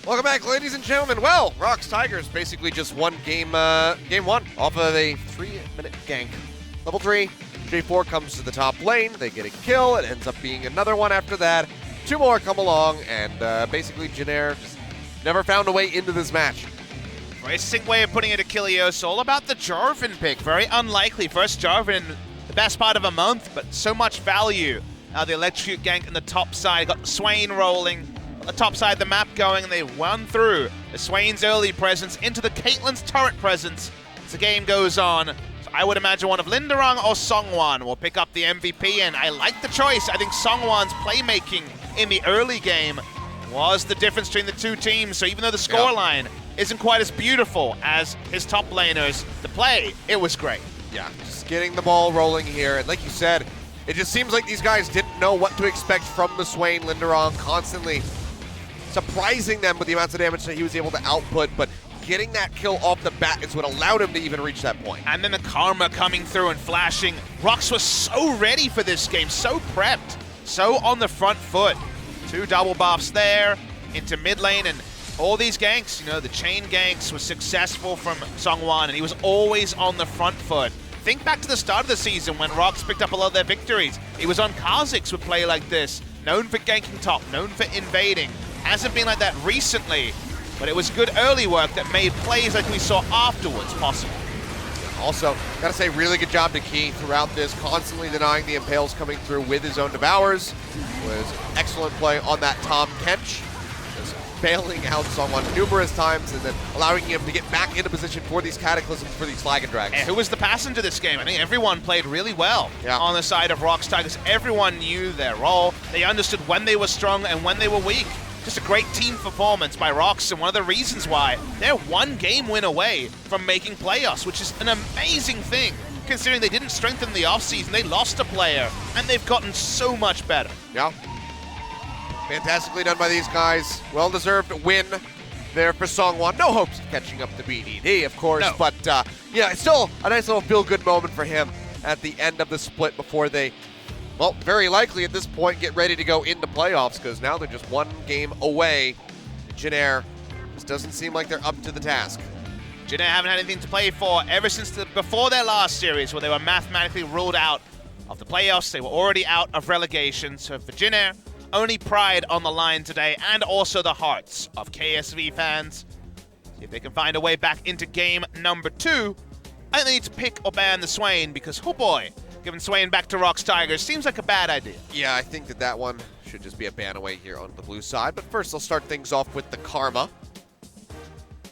Welcome back, ladies and gentlemen. Well, ROX Tigers basically just won game one off of a 3-minute gank. Level 3, J4 comes to the top lane. They get a kill. It ends up being another one after that. 2 more come along, and basically Jin Air just never found a way into this match. Very succinct way of putting it, Achilleos. All about the Jarvan pick. Very unlikely. First Jarvan in the best part of a month, but so much value. Now the electrocute gank in the top side. Got Swain rolling. The top side of the map going, and they won through the Swain's early presence into the Caitlyn's turret presence as the game goes on. So I would imagine one of Linderong or Songwon will pick up the MVP, and I like the choice. I think Songwon's playmaking in the early game was the difference between the two teams. So even though the scoreline isn't quite as beautiful as his top laners, the play, it was great. Yeah, just getting the ball rolling here, and like you said, it just seems like these guys didn't know what to expect from the Swain. Linderong constantly surprising them with the amounts of damage that he was able to output, but getting that kill off the bat is what allowed him to even reach that point. And then the karma coming through and flashing. ROX was so ready for this game, so prepped, so on the front foot. 2 double buffs there into mid lane, and all these ganks, you know, the chain ganks was successful from Songwon, and he was always on the front foot. Think back to the start of the season when ROX picked up a lot of their victories. It was on Kha'Zix would play like this, known for ganking top, known for invading. Hasn't been like that recently, but it was good early work that made plays like we saw afterwards possible. Also, gotta say, really good job to Key throughout this, constantly denying the Impales coming through with his own Devours. Was excellent play on that Tom Kench, just bailing out someone numerous times and then allowing him to get back into position for these Cataclysms, for these Flag and Drags. And who was the passenger this game? I think everyone played really well on the side of ROX Tigers. Everyone knew their role. They understood when they were strong and when they were weak. Just a great team performance by ROX, and one of the reasons why they're 1 game win away from making playoffs, which is an amazing thing, considering they didn't strengthen the offseason. They lost a player, and they've gotten so much better. Yeah. Fantastically done by these guys. Well-deserved win there for Songwon. No hopes of catching up to BDD, of course, but yeah, it's still a nice little feel-good moment for him at the end of the split before they, well, very likely at this point get ready to go into playoffs, because now they're just 1 game away. Jin Air just doesn't seem like they're up to the task. Jin Air haven't had anything to play for ever since before their last series, where they were mathematically ruled out of the playoffs. They were already out of relegation. So for Jin Air, only pride on the line today, and also the hearts of KSV fans. See if they can find a way back into game number 2. I think they need to pick or ban the Swain, because, oh boy, giving Swain back to ROX Tigers seems like a bad idea. Yeah, I think that one should just be a ban away here on the blue side. But first, they'll start things off with the Karma.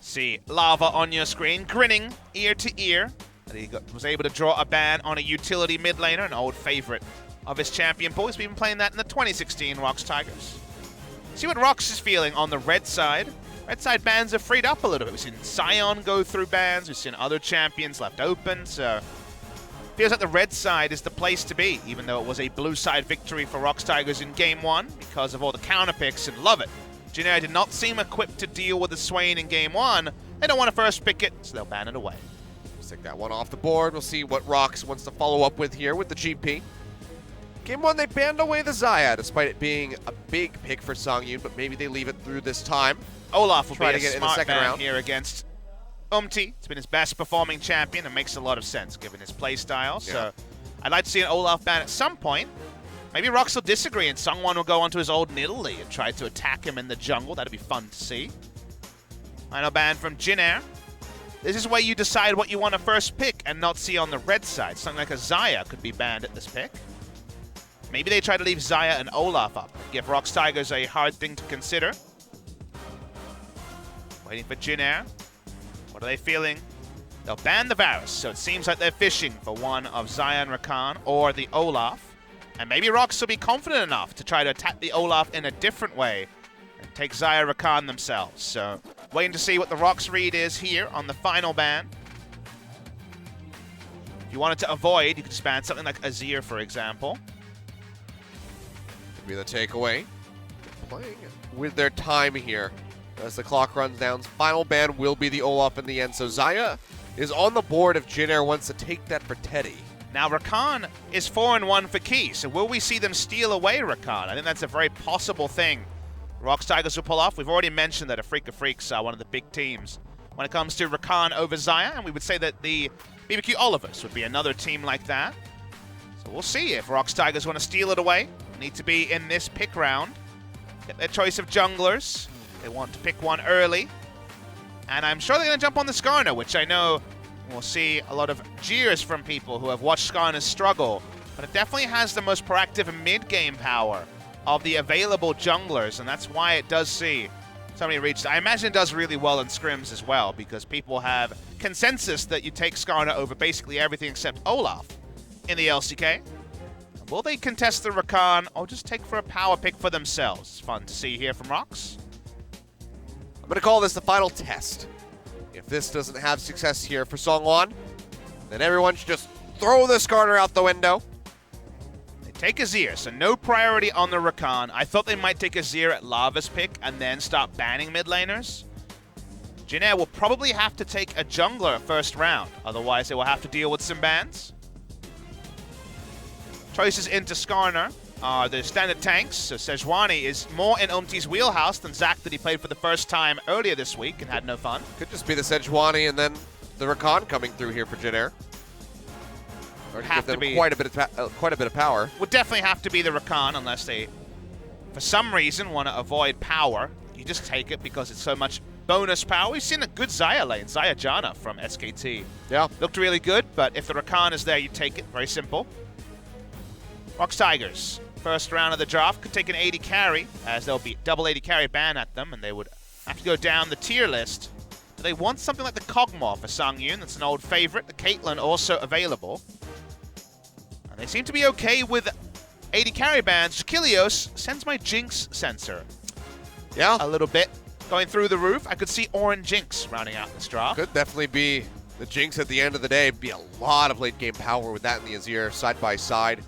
See Lava on your screen, grinning ear to ear. And he was able to draw a ban on a utility mid laner, an old favorite of his champion pool. He's been playing that in the 2016 ROX Tigers. See what ROX is feeling on the red side. Red side bans have freed up a little bit. We've seen Sion go through bans. We've seen other champions left open. So feels like the red side is the place to be, even though it was a blue side victory for ROX Tigers in game 1 because of all the counter picks, and love it. Jin Air did not seem equipped to deal with the Swain in game 1. They don't want to first pick it, so they'll ban it away. Let's take that one off the board. We'll see what ROX wants to follow up with here with the GP. Game 1, they banned away the Xayah, despite it being a big pick for Songyun, but maybe they leave it through this time. Olaf will try be to get a in the smart second ban round here against Umti. It's been his best performing champion and makes a lot of sense given his play style. So I'd like to see an Olaf ban at some point. Maybe ROX will disagree and Songwon will go onto his old Nidalee and try to attack him in the jungle. That'd be fun to see. Final ban from Jin Air. This is where you decide what you want to first pick and not see on the red side. Something like a Xayah could be banned at this pick. Maybe they try to leave Xayah and Olaf up, give ROX Tigers a hard thing to consider. Waiting for Jin Air. What are they feeling? They'll ban the Varus, so it seems like they're fishing for one of Xayah and Rakan or the Olaf. And maybe ROX will be confident enough to try to attack the Olaf in a different way and take Xayah Rakan themselves. So waiting to see what the ROX read is here on the final ban. If you wanted to avoid, you could just ban something like Azir, for example. Could be the takeaway. Playing with their time here as the clock runs down. Final ban will be the Olaf in the end. So Xayah is on the board if Jin Air wants to take that for Teddy. Now Rakan is 4-1 for Key, so will we see them steal away Rakan? I think that's a very possible thing. ROX Tigers will pull off. We've already mentioned that FLICKR Freaks are one of the big teams when it comes to Rakan over Xayah, and we would say that the BBQ Olivers would be another team like that. So we'll see if ROX Tigers want to steal it away. Need to be in this pick round. Get their choice of junglers. They want to pick one early. And I'm sure they're going to jump on the Skarner, which I know we'll see a lot of jeers from people who have watched Skarner struggle. But it definitely has the most proactive mid-game power of the available junglers, and that's why it does see so many reaches. I imagine it does really well in scrims as well, because people have consensus that you take Skarner over basically everything except Olaf in the LCK. Will they contest the Rakan or just take for a power pick for themselves? Fun to see here from ROX. I'm going to call this the final test. If this doesn't have success here for Songwon, then everyone should just throw the Skarner out the window. Take Azir, so no priority on the Rakan. I thought they might take Azir at Lava's pick and then start banning mid laners. Jin Air will probably have to take a jungler first round, otherwise they will have to deal with some bans. Choices into Skarner are the standard tanks, so Sejuani is more in Umti's wheelhouse than Zach that he played for the first time earlier this week and had no fun. Could just be the Sejuani and then the Rakan coming through here for Jin Air. Have to be quite a bit of power. Would definitely have to be the Rakan unless they, for some reason, want to avoid power. You just take it because it's so much bonus power. We've seen a good Xayah lane, Xayah Janna from SKT. Yeah. Looked really good, but if the Rakan is there, you take it. Very simple. ROX Tigers, first round of the draft, could take an 80 carry, as there'll be double 80 carry ban at them, and they would have to go down the tier list. Do they want something like the Kog'Maw for Songyun? That's an old favorite. The Caitlyn also available. They seem to be okay with 80 carry bans. Kilios sends my Jinx sensor. Yeah. A little bit. Going through the roof. I could see Orin Jinx rounding out this draft. Could definitely be the Jinx at the end of the day. Be a lot of late game power with that in the Azir side by side.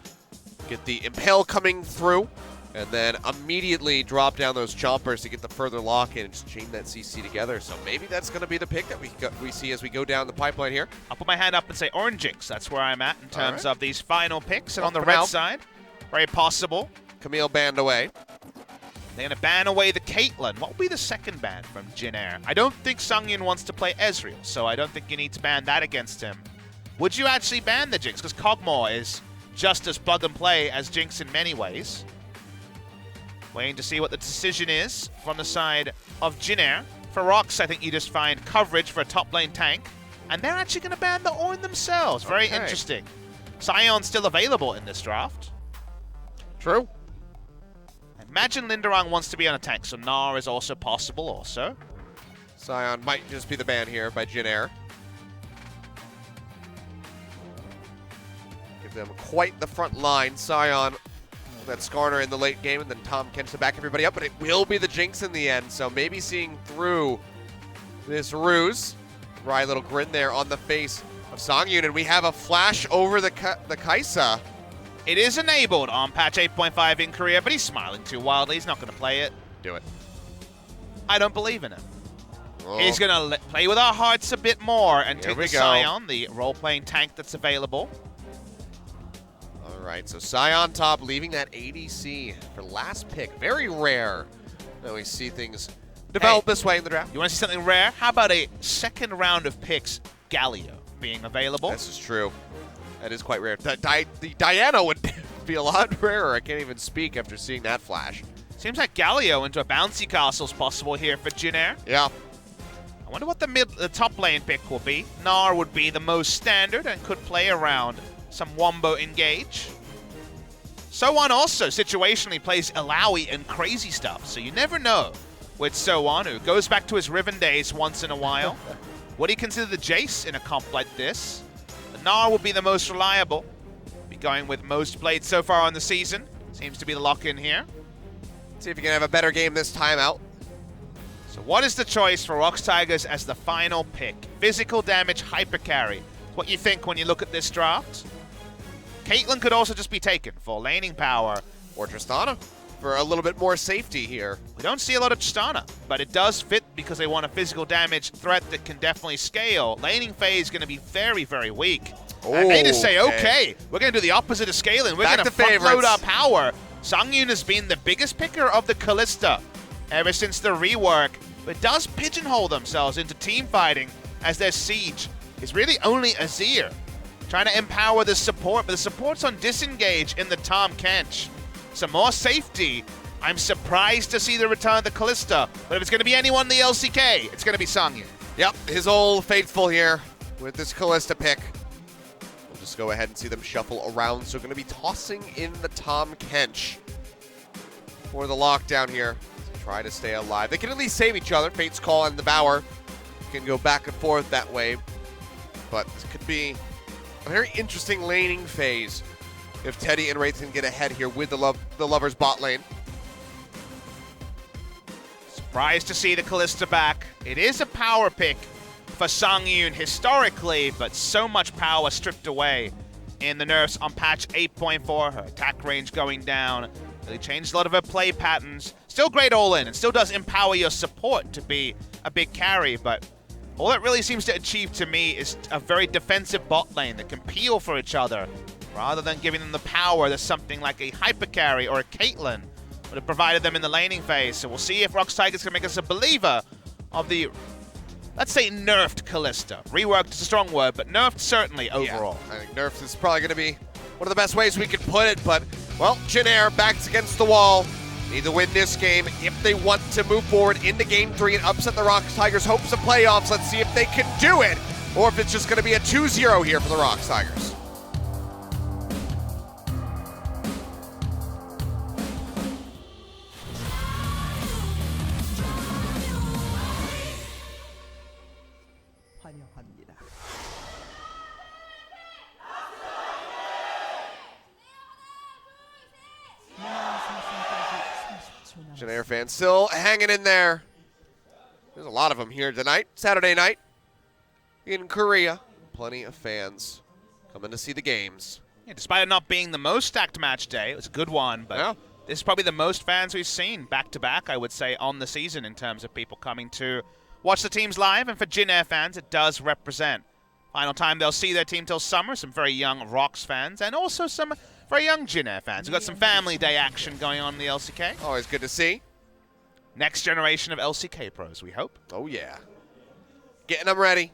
Get the Impale coming through. And then immediately drop down those chompers to get the further lock in and just chain that CC together. So maybe that's going to be the pick that we see as we go down the pipeline here. I'll put my hand up and say Orange Jinx. That's where I'm at in terms of these final picks. And on the red side, very possible. Camille banned away. They're going to ban away the Caitlyn. What will be the second ban from Jin Air? I don't think Songyun wants to play Ezreal, so I don't think you need to ban that against him. Would you actually ban the Jinx? Because Kog'Maw is just as plug and play as Jinx in many ways. Waiting to see what the decision is from the side of Jin Air. For ROX, I think you just find coverage for a top lane tank, and they're actually going to ban the Ornn themselves. Very interesting. Sion's still available in this draft. True. Imagine Linderang wants to be on a tank, so Gnar is also possible also. Sion might just be the ban here by Jin Air. Give them quite the front line. Sion, that Skarner in the late game, and then Tom Kench to back everybody up, but it will be the Jinx in the end, so maybe seeing through this ruse. Wry little grin there on the face of Songyun, and we have a flash over the Kai'Sa. It is enabled on patch 8.5 in Korea, but he's smiling too wildly. He's not going to play it. Do it. I don't believe in him. Oh. He's going to play with our hearts a bit more and Here take we the go. Sion, the role-playing tank that's available. All right, so Sion top, leaving that ADC for last pick. Very rare that we see things develop this way in the draft. You want to see something rare? How about a second round of picks, Galio, being available? This is true. That is quite rare. The Diana would be a lot rarer. I can't even speak after seeing that flash. Seems like Galio into a bouncy castle is possible here for Jin Air. Yeah. I wonder what the top lane pick will be. Gnar would be the most standard and could play around some Wombo engage. So-Won also situationally plays Illaoi and crazy stuff, so you never know with So-Won, who goes back to his Riven days once in a while. Would he consider the Jace in a comp like this? The Gnar will be the most reliable. Be going with most played so far on the season. Seems to be the lock-in here. See if you can have a better game this time out. So what is the choice for ROX Tigers as the final pick? Physical damage, hyper carry. What you think when you look at this draft? Caitlyn could also just be taken for laning power. Or Tristana for a little bit more safety here. We don't see a lot of Tristana, but it does fit because they want a physical damage threat that can definitely scale. Laning phase is going to be very, very weak. And they just say, okay, we're going to do the opposite of scaling. We're going to front load our power. Songyun has been the biggest picker of the Kalista ever since the rework, but does pigeonhole themselves into team fighting as their siege is really only Azir. Trying to empower the support, but the support's on disengage in the Tahm Kench. Some more safety. I'm surprised to see the return of the Kalista, but if it's going to be anyone in the LCK, it's going to be Sangyu. Yep, his old faithful here with this Kalista pick. We'll just go ahead and see them shuffle around. So going to be tossing in the Tahm Kench for the lockdown here. Try to stay alive. They can at least save each other. Fate's Call and the Bower can go back and forth that way. But this could be a very interesting laning phase if Teddy and Wraith can get ahead here with the Lovers bot lane. Surprised to see the Kalista back. It is a power pick for Sangyu historically, but so much power stripped away in the nerfs on patch 8.4. Her attack range going down. Really changed a lot of her play patterns. Still great all-in, and still does empower your support to be a big carry, but all it really seems to achieve to me is a very defensive bot lane that can peel for each other, rather than giving them the power that something like a hyper carry or a Caitlyn would have provided them in the laning phase. So we'll see if ROX Tigers can make us a believer of the, let's say, nerfed Kalista. Reworked is a strong word, but nerfed certainly overall. Yeah, I think nerfed is probably going to be one of the best ways we could put it, but, well, Jin Air backs against the wall. Need to win this game if they want to move forward into Game 3 and upset the ROX Tigers' hopes of playoffs. Let's see if they can do it, or if it's just going to be a 2-0 here for the ROX Tigers. Jin Air fans still hanging in there. There's a lot of them here tonight, Saturday night in Korea. Plenty of fans coming to see the games. Yeah, despite it not being the most stacked match day, it was a good one, but yeah, this is probably the most fans we've seen back-to-back, I would say, on the season in terms of people coming to watch the teams live. And for Jin Air fans, it does represent final time they'll see their team till summer. Some very young ROX fans and also some very young Jin Air fans. We've got some family day action going on in the LCK. Always good to see. Next generation of LCK pros, we hope. Oh, yeah. Getting them ready.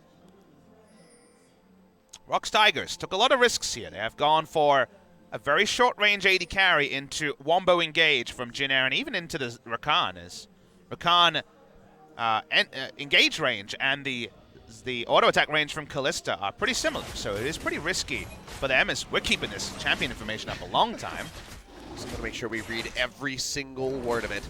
ROX Tigers took a lot of risks here. They have gone for a very short-range AD carry into Wombo Engage from Jin Air and even into the Rakan. As Rakan engage range and the auto-attack range from Kalista are pretty similar, so it is pretty risky for them as we're keeping this champion information up a long time. Just got to make sure we read every single word of it.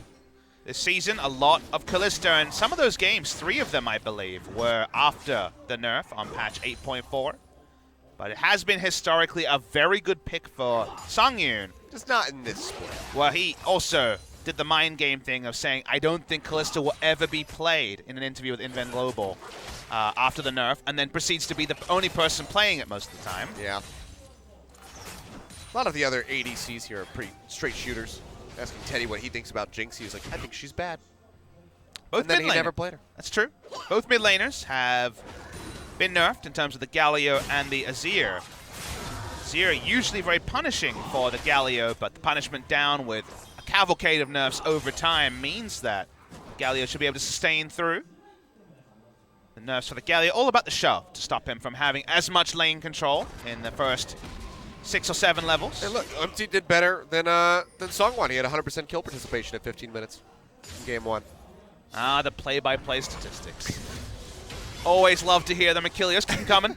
This season, a lot of Kalista, and some of those games, 3 of them, I believe, were after the nerf on patch 8.4. But it has been historically a very good pick for Sangyu. Just not in this split. Well, he also did the mind game thing of saying, I don't think Kalista will ever be played in an interview with Invent Global after the nerf, and then proceeds to be the only person playing it most of the time. Yeah. A lot of the other ADCs here are pretty straight shooters. Asking Teddy what he thinks about Jinx, he's like, I think she's bad. Both and then he never played her. That's true. Both mid laners have been nerfed in terms of the Galio and the Azir. Azir usually very punishing for the Galio, but the punishment down with a cavalcade of nerfs over time means that Galio should be able to sustain through. The nerfs for the Galio, all about the shove to stop him from having as much lane control in the first 6 or 7 levels. Hey, look, Umti did better than Songwon. He had 100% kill participation at 15 minutes in Game 1. Ah, the play-by-play statistics. Always love to hear them. Achilles, keep coming.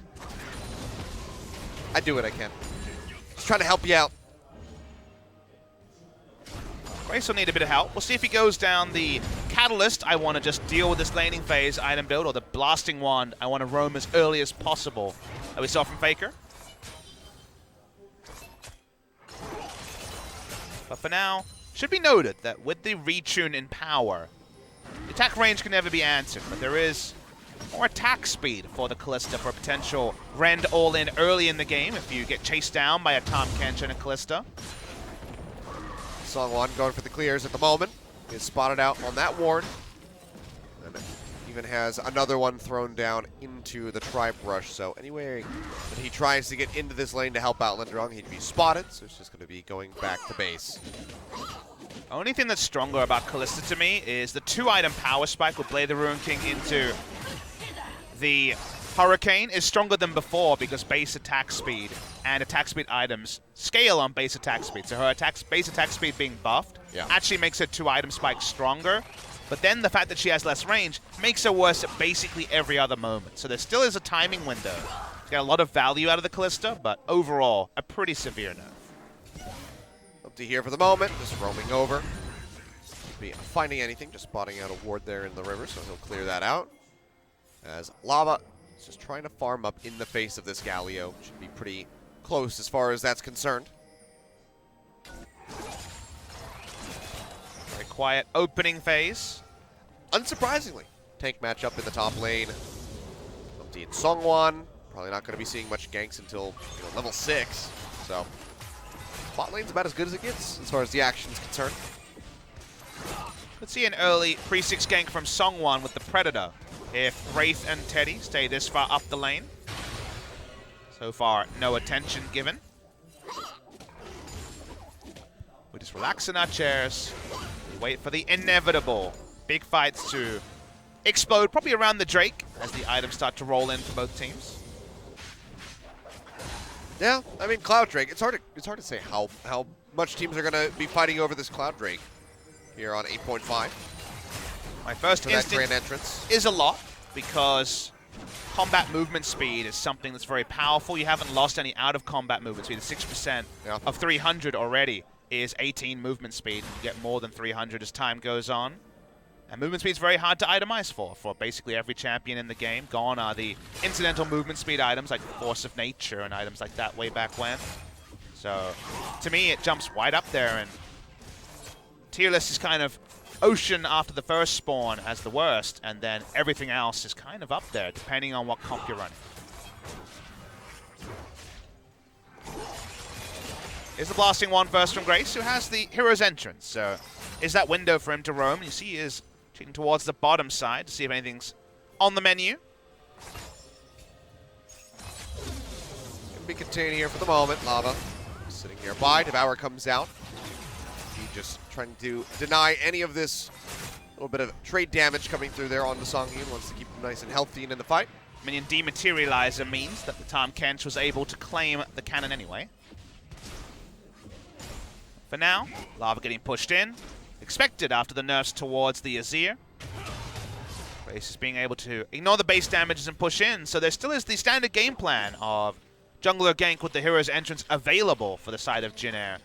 I do what I can. Just trying to help you out. Grace will need a bit of help. We'll see if he goes down the Catalyst. I want to just deal with this laning phase item build, or the Blasting Wand. I want to roam as early as possible, that we saw from FLICKR. But for now, should be noted that with the retune in power, the attack range can never be answered, but there is more attack speed for the Kalista for a potential rend all-in early in the game if you get chased down by a Tahm Kench and a Kalista. Songwon going for the clears at the moment. He is spotted out on that ward. And even has another one thrown down into the Tribe Rush. So anyway that he tries to get into this lane to help out Lindrung, he'd be spotted. So it's just going to be going back to base. Only thing that's stronger about Kalista to me is the 2-item power spike with Blade the Ruin King into the Hurricane is stronger than before because base attack speed and attack speed items scale on base attack speed. So her base attack speed being buffed actually makes her 2-item spike stronger. But then the fact that she has less range makes her worse at basically every other moment. So there still is a timing window. She's got a lot of value out of the Kalista, but overall, a pretty severe nerf. Up to here for the moment, just roaming over. Be finding anything, just spotting out a ward there in the river, so he'll clear that out. As Lava is just trying to farm up in the face of this Galio. Should be pretty close as far as that's concerned. Very quiet opening phase. Unsurprisingly, tank matchup in the top lane. Upti and Songwon. Probably not going to be seeing much ganks until level 6. So, bot lane's about as good as it gets as far as the action's concerned. Let's see an early pre-6 gank from Songwon with the Predator. If Wraith and Teddy stay this far up the lane. So far, no attention given. We just relax in our chairs. We wait for the inevitable big fights to explode, probably around the Drake, as the items start to roll in for both teams. Yeah, I mean, Cloud Drake, it's hard to say how much teams are going to be fighting over this Cloud Drake here on 8.5. My first instinct is a lot, because combat movement speed is something that's very powerful. You haven't lost any out of combat movement speed. The 6% of 300 already is 18 movement speed. You get more than 300 as time goes on. And movement speed is very hard to itemize for basically every champion in the game. Gone are the incidental movement speed items like Force of Nature and items like that way back when. So to me, it jumps right up there, and tier list is kind of Ocean after the first spawn as the worst, and then everything else is kind of up there, depending on what comp you're running. Is the blasting one first from Grace, who has the hero's entrance. So is that window for him to roam? You see he is cheating towards the bottom side to see if anything's on the menu. Gonna be contained here for the moment. Lava sitting nearby. Devour comes out. Just trying to deny any of this little bit of trade damage coming through there onto Songyun. Wants to keep him nice and healthy and in the fight. Minion Dematerializer means that the Tahm Kench was able to claim the cannon anyway. For now, Lava getting pushed in. Expected after the nerfs towards the Azir. Grace is being able to ignore the base damages and push in, so there still is the standard game plan of jungler gank with the hero's entrance available for the side of Jin Air.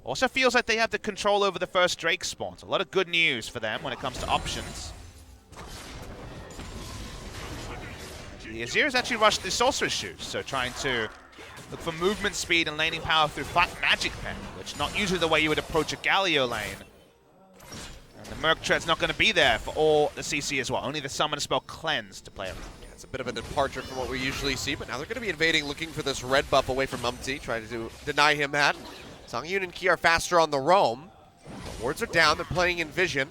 Also feels like they have the control over the first Drake spawn. So a lot of good news for them when it comes to options. The Azir has actually rushed the Sorcerer's Shoes, so trying to look for movement speed and laning power through Magic Pen, which not usually the way you would approach a Galio lane. And the Merc Tread's not going to be there for all the CC as well. Only the Summon spell Cleanse to play around. It's a bit of a departure from what we usually see, but now they're going to be invading, looking for this red buff away from Mumty, trying to deny him that. Songyun and Ki are faster on the roam. Wards are down, they're playing in vision.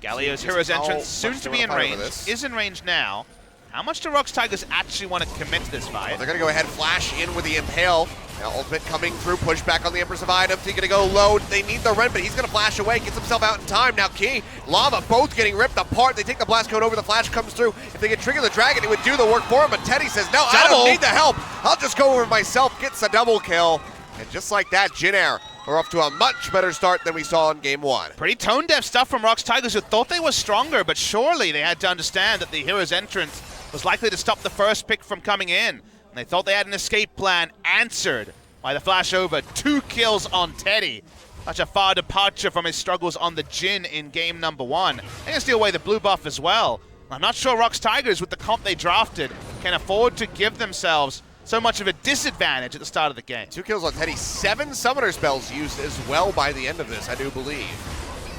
Galio's hero's entrance, soon to be in range, is in range now. How much do ROX Tigers actually want to commit to this fight? Well, they're going to go ahead and flash in with the Impale. Now ultimate coming through, push back on the Empress of Items. He's going to go low. They need the rend, but he's going to flash away, gets himself out in time. Now Ki, Lava, both getting ripped apart. They take the blast code over, the flash comes through. If they could trigger the dragon, it would do the work for him, but Teddy says, no, I don't need the help. I'll just go over myself, gets a double kill. And just like that, Jin Air are off to a much better start than we saw in Game 1. Pretty tone-deaf stuff from ROX Tigers, who thought they were stronger, but surely they had to understand that the hero's entrance was likely to stop the first pick from coming in. And they thought they had an escape plan answered by the flash over. 2 kills on Teddy. Such a far departure from his struggles on the Jin in game number 1. They're going to steal away the blue buff as well. I'm not sure ROX Tigers, with the comp they drafted, can afford to give themselves so much of a disadvantage at the start of the game. 2 kills on Teddy, 7 summoner spells used as well by the end of this, I do believe.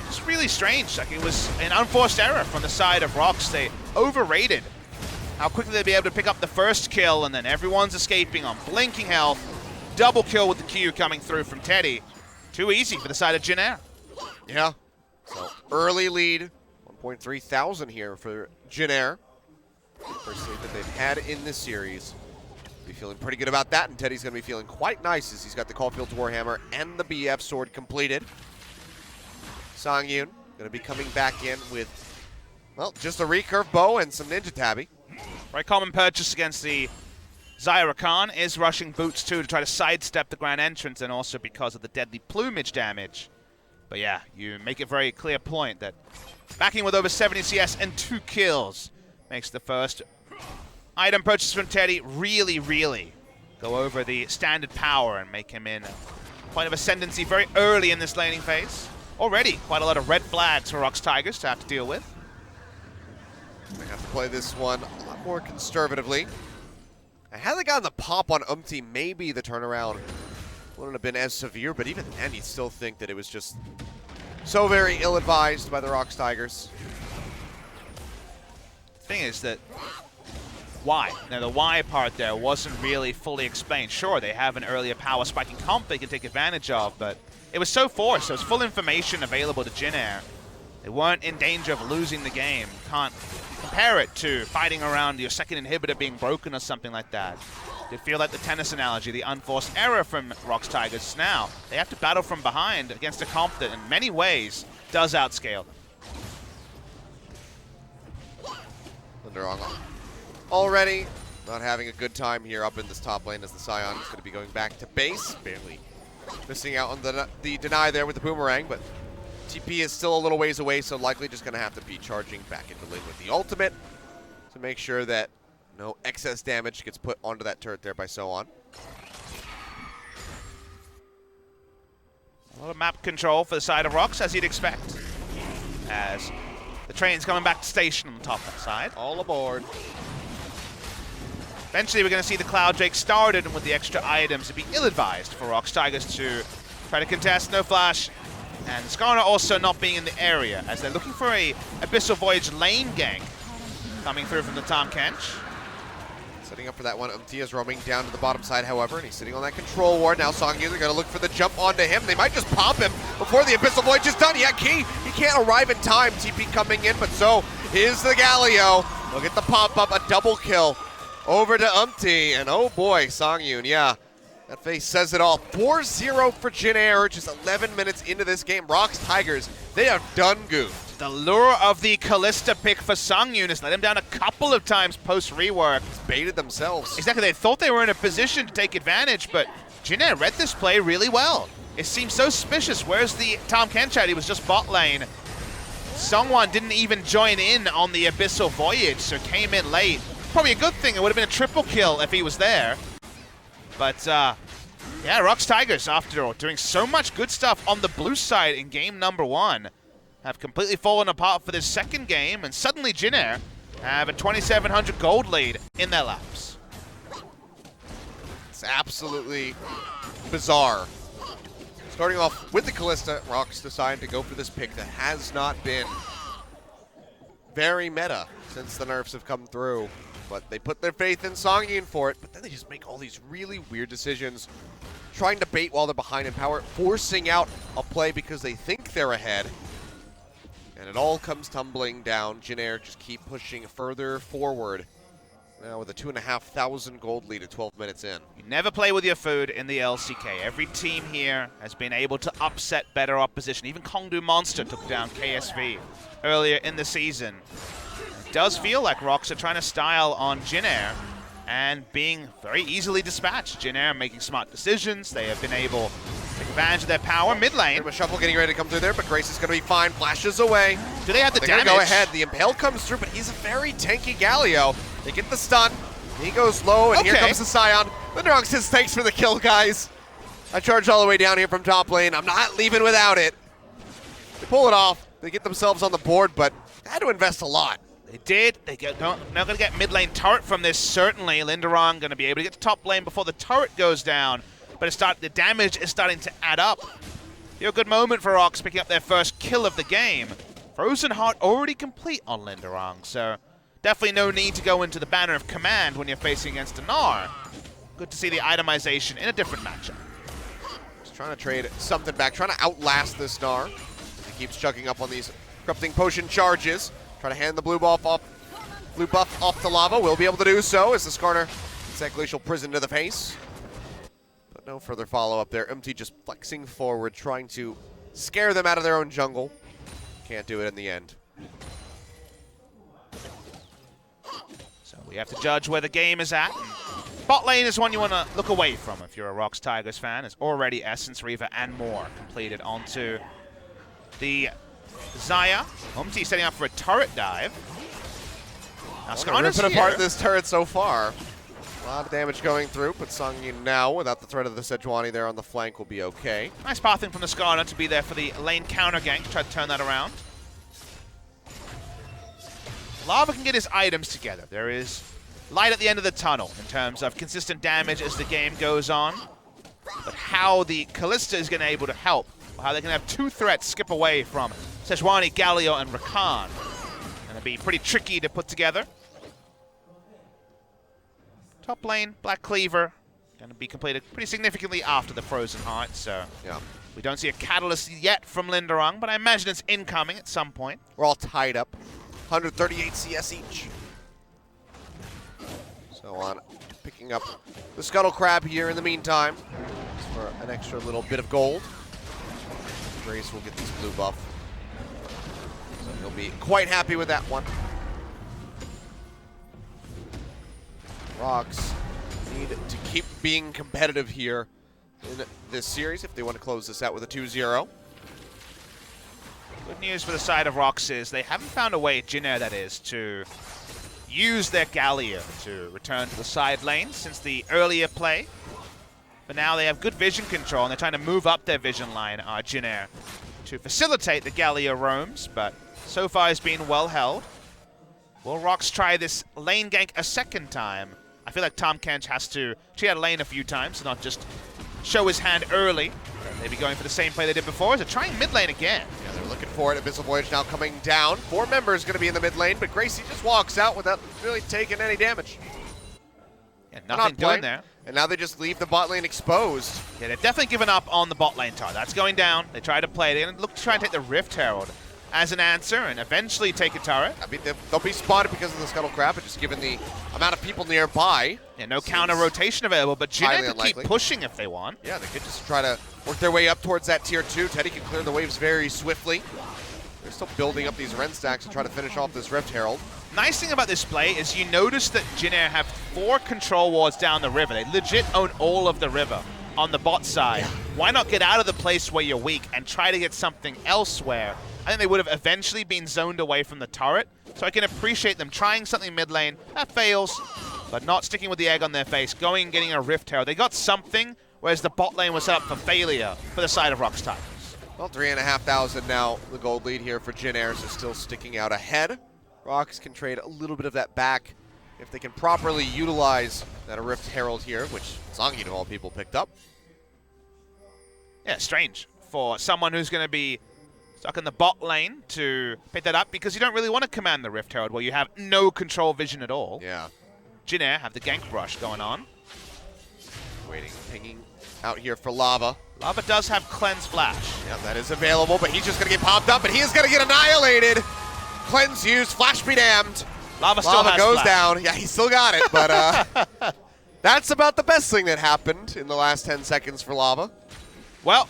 It's really strange. Like, it was an unforced error from the side of ROX. They overrated how quickly they'd be able to pick up the first kill, and then everyone's escaping on blinking health. Double kill with the Q coming through from Teddy. Too easy for the side of Jin Air. Yeah. So early lead, 1.3 thousand here for Jin Air. First lead that they've had in this series. Be feeling pretty good about that, and Teddy's going to be feeling quite nice as he's got the Caulfield's Warhammer and the BF sword completed. Songyun going to be coming back in with, well, just a recurve bow and some ninja tabby. Very common purchase against the Zyra Khan is rushing boots too to try to sidestep the grand entrance, and also because of the deadly plumage damage. But yeah, you make a very clear point that backing with over 70 CS and 2 kills makes the first item purchase from Teddy really, really go over the standard power and make him in a point of ascendancy very early in this laning phase. Already quite a lot of red flags for ROX Tigers to have to deal with. They have to play this one a lot more conservatively. Had they gotten the pop on maybe the turnaround wouldn't have been as severe, but even then you still think that it was just so very ill-advised by the ROX Tigers. The thing is that why? Now the why part there wasn't really fully explained. Sure, they have an earlier power spiking comp they can take advantage of, but it was so forced. There was full information available to Jin Air. They weren't in danger of losing the game. Can't compare it to fighting around your second inhibitor being broken or something like that. They feel like the tennis analogy, the unforced error from ROX Tigers. Now, they have to battle from behind against a comp that in many ways does outscale them. Linderong already not having a good time here up in this top lane as the Scion is going to be going back to base. Barely missing out on the deny there with the boomerang, but TP is still a little ways away, so likely just going to have to be charging back into lane with the ultimate to make sure that no excess damage gets put onto that turret there by So-On. A lot of map control for the side of ROX, as you'd expect, as the train's coming back to station on the top side. All aboard. Eventually we're going to see the Cloud Drake started, and with the extra items, it'd be ill-advised for ROX Tigers to try to contest. No flash. And Skarner also not being in the area, as they're looking for a Abyssal Voyage lane gank coming through from the Tahm Kench. Setting up for that one. is roaming down to the bottom side, however, and he's sitting on that control ward. Now Songyun, they're going to look for the jump onto him. They might just pop him before the Abyssal Voyage is done. Yeah, he can't arrive in time. TP coming in, but so is the Galio. They'll get the pop-up, a double kill over to and oh boy, Songyun, yeah. That face says it all. 4-0 for Jin Air, just 11 minutes into this game. ROX Tigers, they have done goofed. The lure of the Kalista pick for Songyun has let him down a couple of times post-rework. Baited themselves. Exactly, they thought they were in a position to take advantage, but Jin Air read this play really well. It seems so suspicious. Where's the Tahm Kench at? He was just bot lane. Songwon didn't even join in on the Abyssal Voyage, so came in late. Probably a good thing. It would have been a triple kill if he was there. But, yeah, ROX Tigers, after all, doing so much good stuff on the blue side in game number 1, have completely fallen apart for this second game, and suddenly Jin Air have a 2,700 gold lead in their laps. It's absolutely bizarre. Starting off with the Kalista, ROX decided to go for this pick that has not been very meta since the nerfs have come through. But they put their faith in Songyun for it, but then they just make all these really weird decisions, trying to bait while they're behind in power, forcing out a play because they think they're ahead. And it all comes tumbling down. Jin Air just keep pushing further forward. Now with a 2,500 gold lead at 12 minutes in. You never play with your food in the LCK. Every team here has been able to upset better opposition. Even Kongdu Monster took down KSV earlier in the season. It does feel like ROX are trying to style on Jin Air and being very easily dispatched. Jin Air making smart decisions. They have been able to take advantage of their power mid lane. A shuffle getting ready to come through there, but Grace is going to be fine. Flashes away. Do they have the damage? Go ahead. The Impale comes through, but he's a very tanky Galio. They get the stun. He goes low, and here comes the Scion. Linderong says, thanks for the kill, guys. I charged all the way down here from top lane. I'm not leaving without it. They pull it off. They get themselves on the board, but they had to invest a lot. They did. Now going to get mid lane turret from this, certainly. Linderong going to be able to get to top lane before the turret goes down. But the damage is starting to add up. A good moment for ROX picking up their first kill of the game. Frozen Heart already complete on Linderong, so definitely no need to go into the banner of command when you're facing against a Gnar. Good to see the itemization in a different matchup. Just trying to trade something back, trying to outlast this Gnar. He keeps chugging up on these corrupting potion charges. Try to hand the blue buff off to Lava. Will be able to do so as the Skarner gets that glacial prison to the face. But no further follow-up there. just flexing forward, trying to scare them out of their own jungle. can't do it in the end. So we have to judge where the game is at. Bot lane is one you want to look away from if you're a ROX Tigers fan. It's already Essence, Reaver, and more completed onto the Xayah. Humti setting up for a turret dive. Now Skarner's ripping apart this turret so far. A lot of damage going through, but Songyun now, without the threat of the Sejuani there on the flank, will be okay. Nice pathing from the Skarner to be there for the lane counter gank, try to turn that around. Lava can get his items together. There is light at the end of the tunnel in terms of consistent damage as the game goes on. But how the Kalista is going to be able to help, or how they can have two threats skip away from Sejuani, Galio, and Rakan. Going to be pretty tricky to put together. Top lane, Black Cleaver, going to be completed pretty significantly after the Frozen Heart, so yeah. We don't see a catalyst yet from Linderung, but I imagine it's incoming at some point. We're all tied up. 138 CS each. So on, picking up the Scuttle Crab here in the meantime for an extra little bit of gold. Grace will get this blue buff. So he'll be quite happy with that one. ROX need to keep being competitive here in this series if they want to close this out with a 2-0. Good news for the side of ROX is they haven't found a way, Jin Air that is, to use their Galio to return to the side lane since the earlier play. But now they have good vision control and they're trying to move up their vision line, Jin Air, to facilitate the Galio roams, but so far it's been well held. Will ROX try this lane gank a second time? I feel like Tom Kench has to cheat out a lane a few times, not just show his hand early. Maybe going for the same play they did before. They're trying mid lane again. Yeah, they're looking for it. Abyssal Voyage now coming down. 4 members going to be in the mid lane, but Gracie just walks out without really taking any damage. Yeah, nothing doing there. And now they just leave the bot lane exposed. Yeah, they've definitely given up on the bot lane tower. That's going down. They try to play. They're going to look to try and take the Rift Herald as an answer and eventually take a turret. I mean, they'll be spotted because of the Scuttle Crab, but just given the amount of people nearby. Yeah, no counter rotation available, but Jin Air could keep pushing if they want. Yeah, they could just try to work their way up towards that tier 2. Teddy can clear the waves very swiftly. They're still building up these Ren stacks to try to finish off this Rift Herald. Nice thing about this play is you notice that Jin Air have 4 control wards down the river. They legit own all of the river on the bot side. Yeah. Why not get out of the place where you're weak and try to get something elsewhere? I think they would have eventually been zoned away from the turret, so I can appreciate them trying something mid lane. That fails, but not sticking with the egg on their face, going and getting a Rift Herald. They got something, whereas the bot lane was set up for failure for the side of ROX Tigers. Well, 3,500 now. The gold lead here for Jin Air is still sticking out ahead. ROX can trade a little bit of that back if they can properly utilize that Rift Herald here, which Songyun of all people picked up. Yeah, strange for someone who's going to be stuck in the bot lane to pick that up because you don't really want to command the Rift Herald where you have no control vision at all. Yeah. Jin Air have the gank brush going on. Waiting, pinging out here for Lava. Lava does have Cleanse Flash. Yeah, that is available, but he's just going to get popped up, and he is going to get annihilated. Cleanse used, Flash be damned. Lava still has goes flash. Down. Yeah, he still got it, but that's about the best thing that happened in the last 10 seconds for Lava. Well,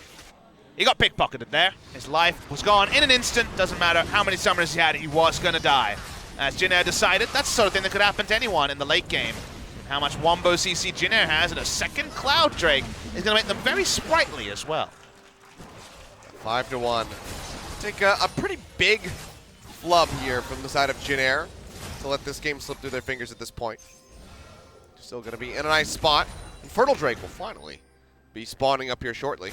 he got pickpocketed there. His life was gone in an instant. Doesn't matter how many summoners he had, he was going to die. As Jin Air decided, that's the sort of thing that could happen to anyone in the late game. How much Wombo CC Jin Air has, and a second Cloud Drake is going to make them very sprightly as well. 5-1. Take a pretty big flub here from the side of Jin Air to let this game slip through their fingers at this point. Still going to be in a nice spot. Infernal Drake will finally be spawning up here shortly.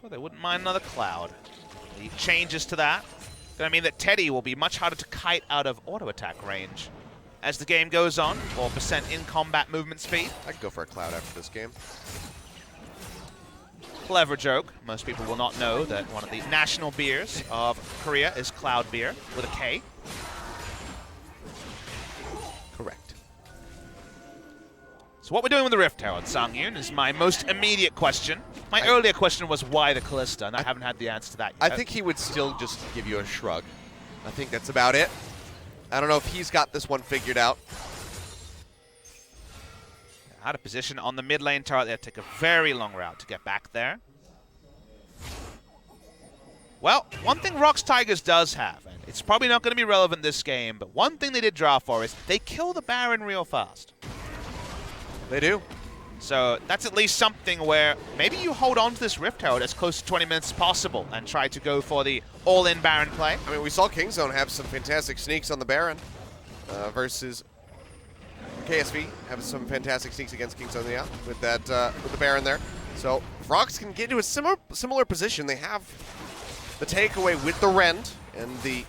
Sure, they wouldn't mind another Cloud. He changes to that. Gonna mean that Teddy will be much harder to kite out of auto attack range. As the game goes on, 4% in combat movement speed. I could go for a Cloud after this game. Clever joke. Most people will not know that one of the national beers of Korea is Cloud beer with a K. Correct. So what we're doing with the Rift Herald, Songyun, is my most immediate question. My earlier question was why the Kalista, and I haven't had the answer to that yet. I think he would still just give you a shrug. I think that's about it. I don't know if he's got this one figured out. Out of position on the mid lane turret there, take a very long route to get back there. Well, one thing ROX Tigers does have, and it's probably not going to be relevant this game, but one thing they did draw for is they kill the Baron real fast. They do. So that's at least something where maybe you hold on to this Rift Herald as close to 20 minutes as possible and try to go for the all-in Baron play. I mean, we saw Kingzone have some fantastic sneaks on the Baron versus KSV have some fantastic sneaks against Kingzone, yeah, with the Baron there. So if ROX can get into a similar position, they have the takeaway with the Rend and the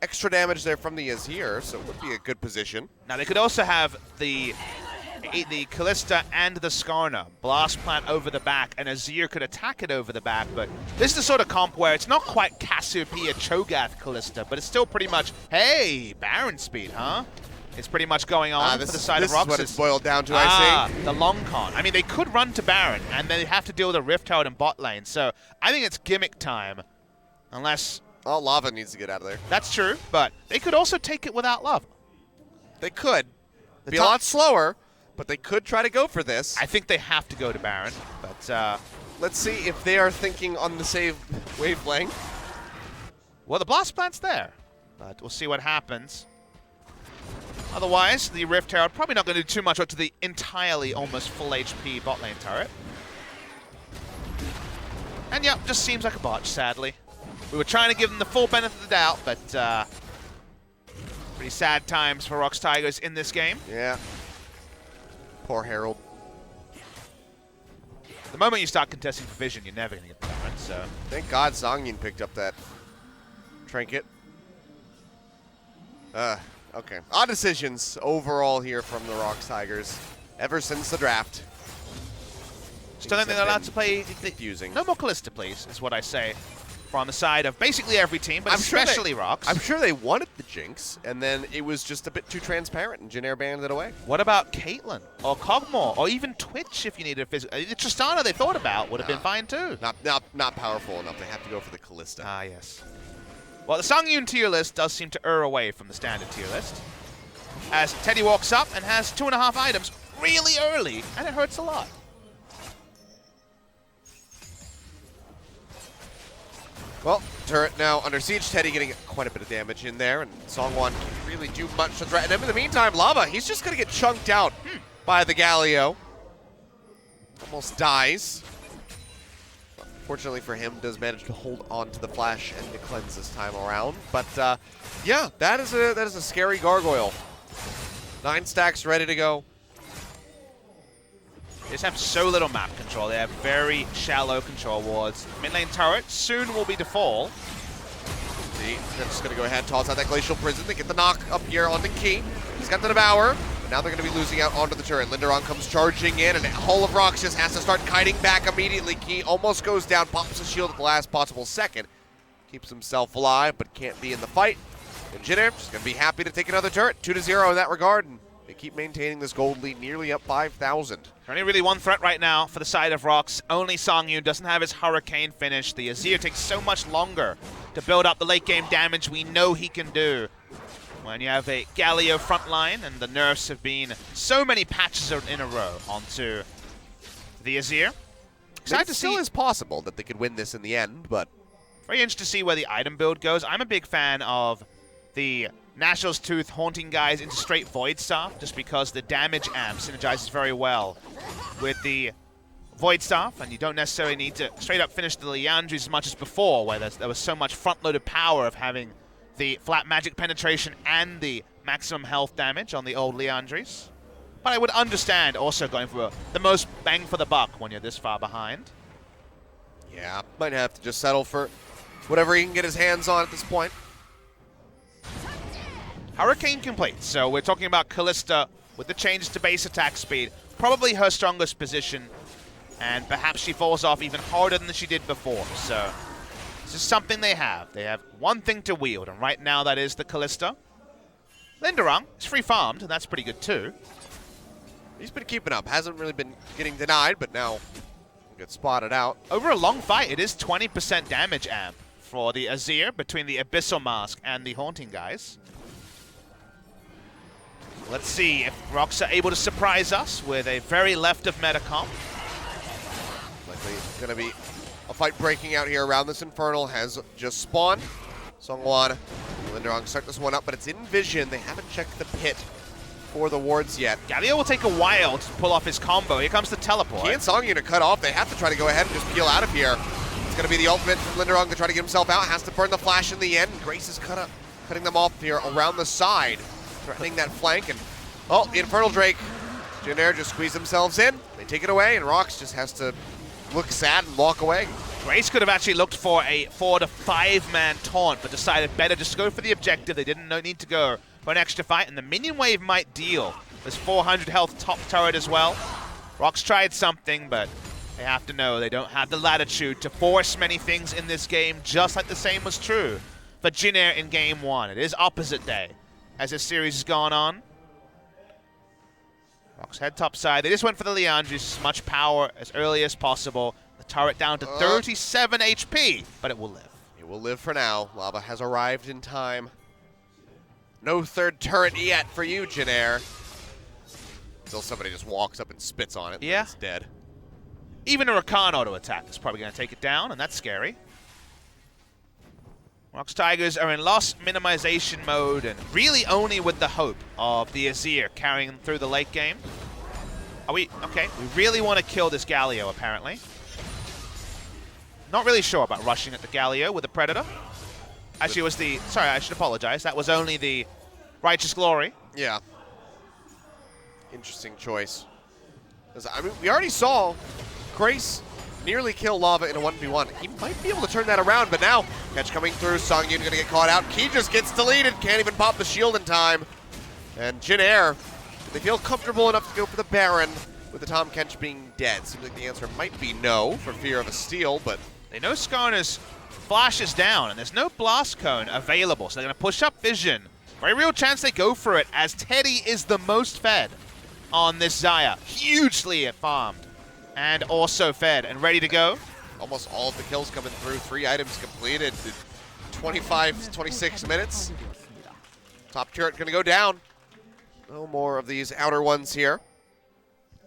extra damage there from the Azir, so it would be a good position. Now they could also have the Kalista and the Skarner blast plant over the back, and Azir could attack it over the back, but this is the sort of comp where it's not quite Cassiopeia Cho'Gath Kalista, but it's still pretty much, hey, Baron speed, huh? It's pretty much going on for the side of ROX. This is what it's boiled down to, I see. The long con. I mean, they could run to Baron, and then they have to deal with a Rift Herald in bot lane, so I think it's gimmick time, unless... Oh, Lava needs to get out of there. That's true, but they could also take it without Lava. They could. Be a lot slower, but they could try to go for this. I think they have to go to Baron, but... let's see if they are thinking on the same wavelength. Well, the blast plant's there, but we'll see what happens. Otherwise, the Rift Herald probably not going to do too much to the entirely almost full HP bot lane turret. And yeah, just seems like a botch, sadly. We were trying to give them the full benefit of the doubt, but pretty sad times for ROX Tigers in this game. Yeah. Poor Herald. The moment you start contesting for vision, you're never going to get the Baron, so... Thank God Zhongyun picked up that trinket. Okay. Odd decisions overall here from the ROX Tigers ever since the draft. Just don't think they're allowed to play... Confusing. No more Kalista, please, is what I say. On the side of basically every team, but especially ROX. I'm sure they wanted the Jinx, and then it was just a bit too transparent, and Jin Air banned it away. What about Caitlyn, or Kog'Maw, or even Twitch if you needed a physical... Tristana they thought about would have been fine too. Not powerful enough. They have to go for the Kalista. Ah, yes. Well, the Songyun tier list does seem to err away from the standard tier list, as Teddy walks up and has 2.5 items really early, and it hurts a lot. Well, turret now under siege. Teddy getting quite a bit of damage in there, and Songwon can't really do much to threaten him. In the meantime, Lava, he's just going to get chunked out by the Galio. Almost dies. Fortunately for him, does manage to hold on to the flash and the cleanse this time around. But yeah, that is a scary gargoyle. 9 stacks ready to go. They just have so little map control. They have very shallow control wards. Mid lane turret soon will be to fall. See, they're just going to go ahead and toss out that Glacial Prison. They get the knock up here onto Key. He's got the Devour, but now they're going to be losing out onto the turret. Linderon comes charging in, and Hull of ROX just has to start kiting back immediately. Key almost goes down, pops his shield at the last possible second. Keeps himself alive, but can't be in the fight. And Jin Air just going to be happy to take another turret. 2-0 in that regard, and they keep maintaining this gold lead, nearly up 5,000. Only really one threat right now for the side of ROX. Only Songyun doesn't have his Hurricane finish. The Azir takes so much longer to build up the late game damage we know he can do. When you have a Galio front line, and the nerfs have been so many patches in a row onto the Azir. Excited to see. It still is possible that they could win this in the end, but... Very interested to see where the item build goes. I'm a big fan of the National's Tooth haunting guys into straight Void Staff, just because the damage amp synergizes very well with the Void Staff, and you don't necessarily need to straight up finish the Liandry's as much as before, where there was so much front-loaded power of having the flat magic penetration and the maximum health damage on the old Liandry's. But I would understand also going for the most bang for the buck when you're this far behind. Yeah, might have to just settle for whatever he can get his hands on at this point. Hurricane complete, so we're talking about Kalista with the changes to base attack speed. Probably her strongest position, and perhaps she falls off even harder than she did before. So this is something they have. They have one thing to wield, and right now that is the Kalista. Linderon is free farmed, and that's pretty good too. He's been keeping up. Hasn't really been getting denied, but now gets spotted out. Over a long fight, it is 20% damage amp for the Azir between the Abyssal Mask and the Haunting guys. Let's see if ROX are able to surprise us with a very left of meta comp. Likely going to be A fight breaking out here around this Infernal has just spawned. Songwon, Linderong start this one up, but it's in vision. They haven't checked the pit for the wards yet. Galio will take a while to pull off his combo. Here comes the teleport. Key and Songyun to cut off. They have to try to go ahead and just peel out of here. It's going to be the ultimate from Linderong to try to get himself out. Has to burn the flash in the end. Grace is cutting them off here around the side, threatening that flank. And, oh, the Infernal Drake. Jin Air just squeeze themselves in. They take it away, and ROX just has to look sad and walk away. Grace could have actually looked for a 4 to 5 man taunt, but decided better just to go for the objective. They didn't need to go for an extra fight, and the minion wave might deal. There's 400 health top turret as well. ROX tried something, but they have to know they don't have the latitude to force many things in this game, just like the same was true for Jin Air in Game 1. It is opposite day as this series has gone on. ROX head top side. They just went for the Leandris, as much power as early as possible. The turret down to 37 HP, but it will live. It will live for now. Lava has arrived in time. No third turret yet for you, Jin Air. Until somebody just walks up and spits on it. Yeah. It's dead. Even a Rakan auto attack is probably going to take it down, and that's scary. ROX Tigers are in loss minimization mode, and really only with the hope of the Azir carrying them through the late game. Are we? Okay, we really want to kill this Galio, apparently. Not really sure about rushing at the Galio with the Predator. Actually, it was the... Sorry, I should apologize. That was only the Righteous Glory. Yeah. Interesting choice. I mean, we already saw Grace nearly kill Lava in a 1v1. He might be able to turn that around, but now catch coming through. Songyun gonna get caught out. Key just gets deleted. Can't even pop the shield in time. And Jin Air, do they feel comfortable enough to go for the Baron with the Tahm Kench being dead? Seems like the answer might be no for fear of a steal, but they know Skarner's flash is down, and there's no blast cone available, so they're gonna push up Vision. Very real chance they go for it, as Teddy is the most fed on this Xayah. Hugely farmed. And also fed and ready to go. Almost all of the kills coming through. 3 items completed. 25, 26 minutes. Top turret going to go down. No more of these outer ones here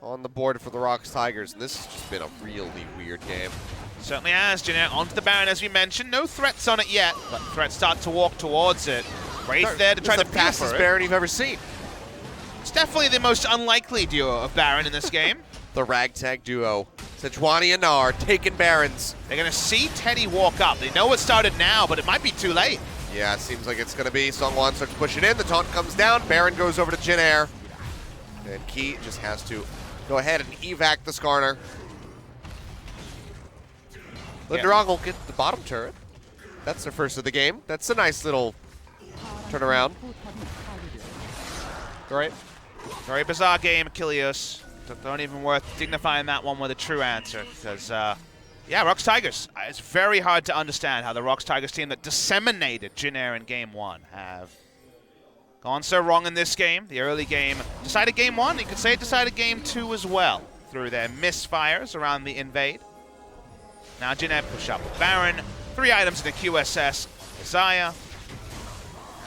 on the board for the ROX Tigers. And this has just been a really weird game. Certainly has. Jin Air onto the Baron, as we mentioned. No threats on it yet, but threats start to walk towards it. Wraith there to try to the fastest Baron you've ever seen. It's definitely the most unlikely duo of Baron in this game. The ragtag duo, Sejuani and Gnar, taking Barons. They're going to see Teddy walk up. They know it started now, but it might be too late. Yeah, it seems like it's going to be. Songwon starts pushing in. The taunt comes down. Baron goes over to Jin Air. And Key just has to go ahead and evac the Skarner. Linderong will get the bottom turret. That's their first of the game. That's a nice little turnaround. Great. Very bizarre game, Achilles. Don't even worth dignifying that one with a true answer, because, yeah, ROX Tigers. It's very hard to understand how the ROX Tigers team that disseminated Jin Air in Game 1 have gone so wrong in this game. The early game decided Game 1. You could say it decided Game 2 as well, through their misfires around the invade. Now Jin Air push up Baron. 3 items in the QSS. Xayah.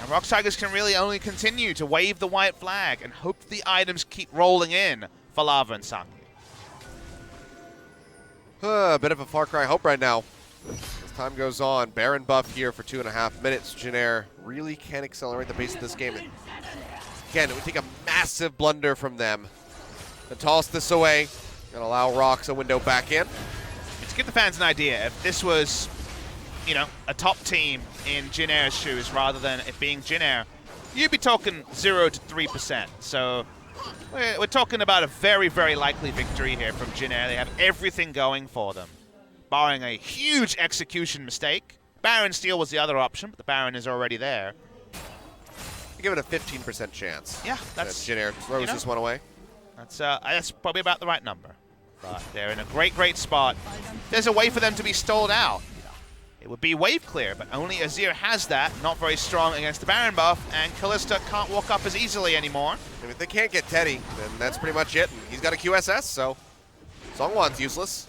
And ROX Tigers can really only continue to wave the white flag and hope the items keep rolling in for Lava and Songyun. A bit of a Far Cry hope right now. As time goes on, Baron buff here for 2.5 minutes. Jin Air really can accelerate the pace of this game. Again, it would take a massive blunder from them to toss this away and allow ROX a window back in. To give the fans an idea, if this was, you know, a top team in Jin Air's shoes rather than it being Jin Air, you'd be talking 0 to 3%. So we're talking about a very, very likely victory here from Jin Air. They have everything going for them, barring a huge execution mistake. Baron steal was the other option, but the Baron is already there. Give it a 15% chance. Yeah, that's Jin Air throws this one away. That's probably about the right number. But they're in a great, great spot. There's a way for them to be stalled out. It would be wave clear, but only Azir has that. Not very strong against the Baron buff, and Kalista can't walk up as easily anymore. And if they can't get Teddy, then that's pretty much it. And he's got a QSS, so Songwon's useless.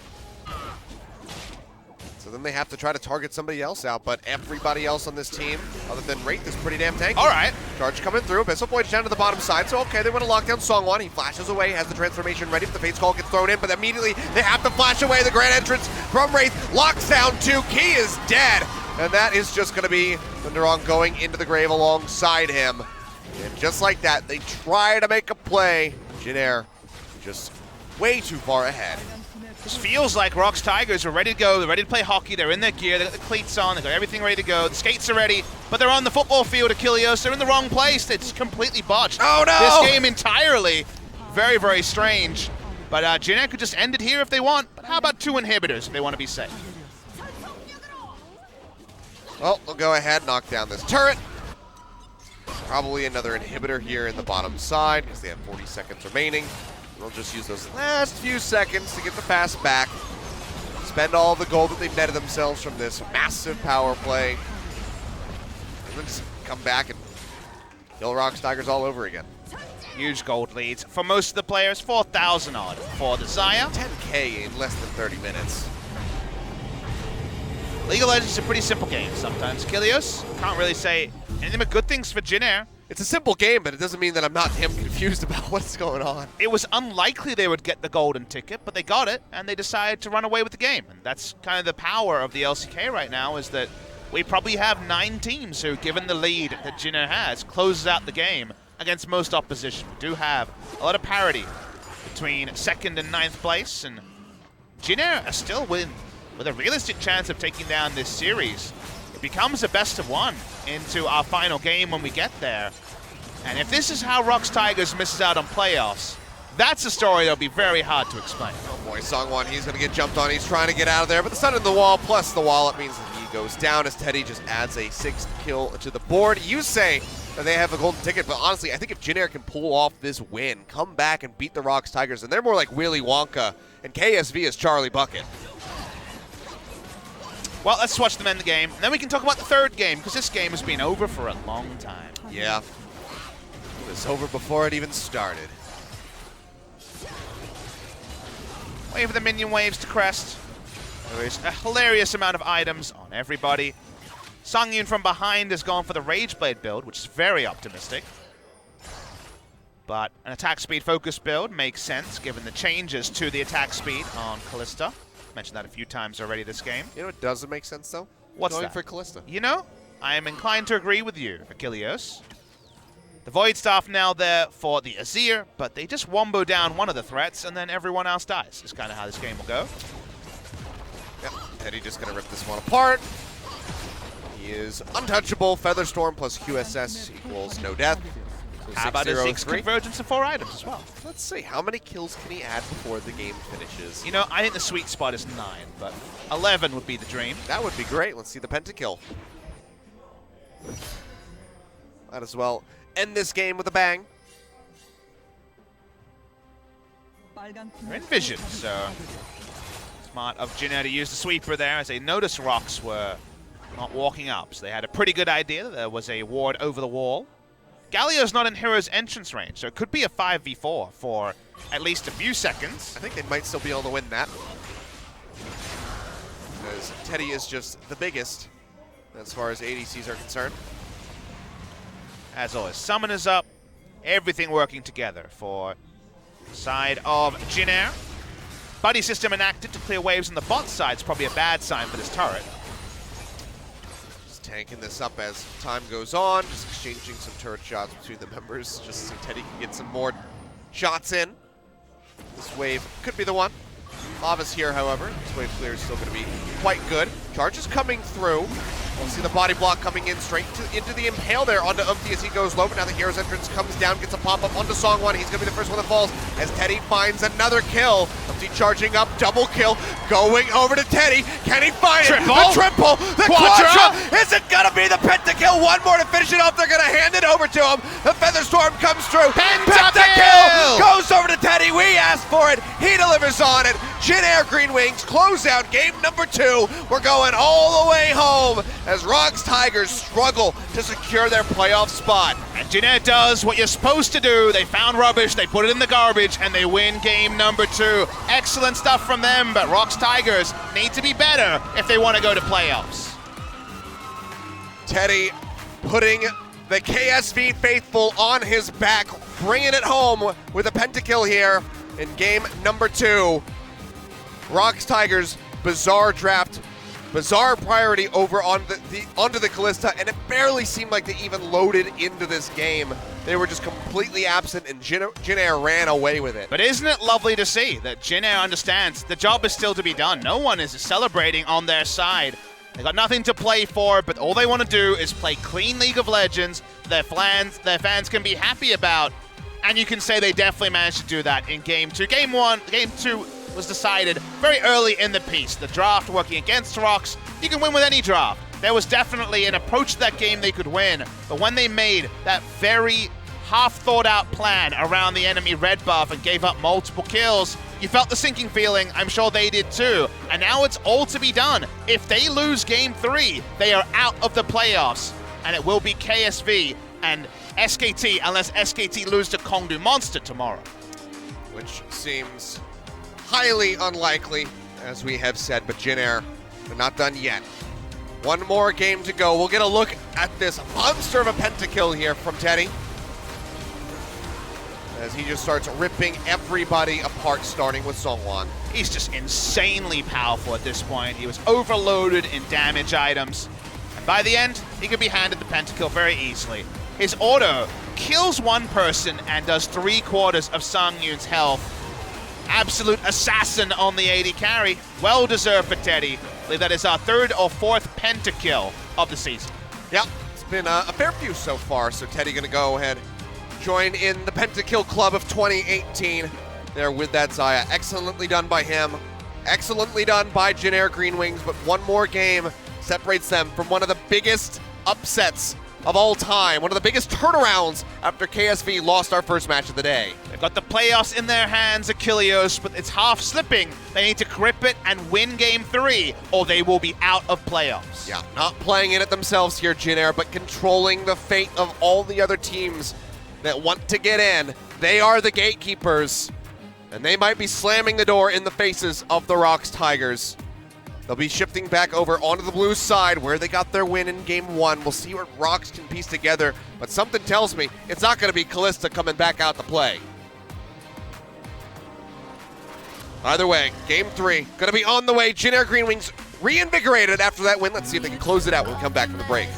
So then they have to try to target somebody else out, but everybody else on this team, other than Wraith, is pretty damn tanky. All right. Charge coming through. Abyssal Void's down to the bottom side, so okay, they want to lock down Songwon. He flashes away, has the transformation ready, but the Fate's Call gets thrown in, but immediately they have to flash away. The Grand Entrance from Wraith locks down 2. Key is dead, and that is just going to be Thunderong going into the grave alongside him. And just like that, they try to make a play. Jin Air just way too far ahead. This feels like ROX Tigers are ready to go. They're ready to play hockey. They're in their gear. They got the cleats on. They got everything ready to go. The skates are ready, but they're on the football field. Achilles. They're in the wrong place. It's completely botched. Oh no! This game entirely. Very, very strange. But Jin Air could just end it here if they want. But how about 2 inhibitors if they want to be safe? Well, they'll go ahead, knock down this turret. Probably another inhibitor here in the bottom side because they have 40 seconds remaining. They'll just use those last few seconds to get the fast back. Spend all the gold that they've netted themselves from this massive power play. And then just come back and kill ROX Tigers all over again. Huge gold leads for most of the players. 4,000 odd for the Xayah. 10K in less than 30 minutes. League of Legends is a pretty simple game sometimes. Achilles, can't really say anything but good things for Jin Air. It's a simple game, but it doesn't mean that I'm not damn confused about what's going on. It was unlikely they would get the golden ticket, but they got it, and they decided to run away with the game. And that's kind of the power of the LCK right now, is that we probably have 9 teams who, given the lead that Jin Air has, closes out the game against most opposition. We do have a lot of parity between 2nd and 9th place, and Jin Air are still with a realistic chance of taking down this series. It becomes a best of 1 into our final game when we get there. And if this is how ROX Tigers misses out on playoffs, that's a story that'll be very hard to explain. Oh boy, Songwon, he's going to get jumped on. He's trying to get out of there, but the sun in the wall plus the wall, it means that he goes down as Teddy just adds a 6th kill to the board. You say that they have a golden ticket, but honestly, I think if Jin Air can pull off this win, come back and beat the ROX Tigers, and they're more like Willy Wonka, and KSV is Charlie Bucket. Well, let's watch them end the game, and then we can talk about the 3rd game, because this game has been over for a long time. Yeah. It was over before it even started. Wait for the minion waves to crest. There is a hilarious amount of items on everybody. Songyun from behind has gone for the Rageblade build, which is very optimistic. But an attack speed focused build makes sense, given the changes to the attack speed on Kalista. Mentioned that a few times already this game. You know what doesn't make sense, though? What's Going that? for Kalista. You know, I am inclined to agree with you, Achilles. The Void Staff now there for the Azir, but they just wombo down one of the threats, and then everyone else dies. Is kind of how this game will go. Yep, Teddy just going to rip this one apart. He is untouchable. Featherstorm plus QSS equals no death. So How about a 6 convergence of 4 items as well? Let's see, how many kills can he add before the game finishes? You know, I think the sweet spot is 9, but 11 would be the dream. That would be great. Let's see the pentakill. Might as well end this game with a bang. They're in vision, so smart of Jin Air to use the sweeper there, as they noticed ROX were not walking up. So they had a pretty good idea that there was a ward over the wall. Galio's not in Hero's entrance range, so it could be a 5v4 for at least a few seconds. I think they might still be able to win that. Because Teddy is just the biggest as far as ADCs are concerned. As always, Summoner's up, everything working together for the side of Jin Air. Buddy system enacted to clear waves on the bot side is probably a bad sign for this turret. Tanking this up as time goes on, just exchanging some turret shots between the members, just so Teddy can get some more shots in. This wave could be the one. Lava's here, however. This wave clear is still going to be quite good. Charge is coming through. We'll see the body block coming in straight into the impale there onto Umpty as he goes low, but now the Hero's entrance comes down, gets a pop-up onto Songwon. He's going to be the first one that falls as Teddy finds another kill. Umpty charging up, double kill, going over to Teddy. Can he find it? The triple, the quadra! Is it going to be the pentakill? One more to finish it off. They're going to hand it over to him. The Featherstorm comes through. Pentakill goes over to Teddy. We asked for it. He delivers on it. Jin Air GreenWings close out game number 2. We're going all the way home. as ROX Tigers struggle to secure their playoff spot. And Jin Air does what you're supposed to do. They found rubbish, they put it in the garbage, and they win game number 2. Excellent stuff from them, but ROX Tigers need to be better if they want to go to playoffs. Teddy putting the KSV faithful on his back, bringing it home with a pentakill here in game number 2. ROX Tigers, bizarre draft, bizarre priority over onto the Kalista, and it barely seemed like they even loaded into this game. They were just completely absent, and Jin Air ran away with it. But isn't it lovely to see that Jin Air understands the job is still to be done? No one is celebrating on their side. They got nothing to play for, but all they want to do is play clean League of Legends their fans can be happy about. And you can say they definitely managed to do that in game 2. Game 2 was decided very early in the piece. The draft working against ROX, you can win with any draft. There was definitely an approach to that game they could win, but when they made that very half-thought-out plan around the enemy red buff and gave up multiple kills, you felt the sinking feeling. I'm sure they did too. And now it's all to be done. If they lose game 3, they are out of the playoffs, and it will be KSV and SKT unless SKT lose to Kongdu Monster tomorrow. Which seems highly unlikely, as we have said, but Jin Air, they're not done yet. One more game to go. We'll get a look at this monster of a pentakill here from Teddy, as he just starts ripping everybody apart, starting with Seongwon. He's just insanely powerful at this point. He was overloaded in damage items, and by the end, he could be handed the pentakill very easily. His auto kills one person and does 3/4 of Sang-Yoon's health. Absolute assassin on the AD carry. Well deserved for Teddy. I believe that is our 3rd or 4th pentakill of the season. Yep, it's been a fair few so far, so Teddy gonna go ahead, join in the pentakill club of 2018 there with that Xayah. Excellently done by him. Excellently done by Jin Air GreenWings, but one more game separates them from one of the biggest upsets of all time, one of the biggest turnarounds after KSV lost our first match of the day. They've got the playoffs in their hands, Achilleos, but it's half slipping. They need to grip it and win game 3, or they will be out of playoffs. Yeah, not playing in it themselves here, Jin Air, but controlling the fate of all the other teams that want to get in. They are the gatekeepers, and they might be slamming the door in the faces of the ROX Tigers. They'll be shifting back over onto the blue side where they got their win in game 1. We'll see what ROX can piece together, but something tells me it's not going to be Kalista coming back out to play. Either way, game 3 going to be on the way. Jin Air GreenWings reinvigorated after that win. Let's see if they can close it out when we come back from the break.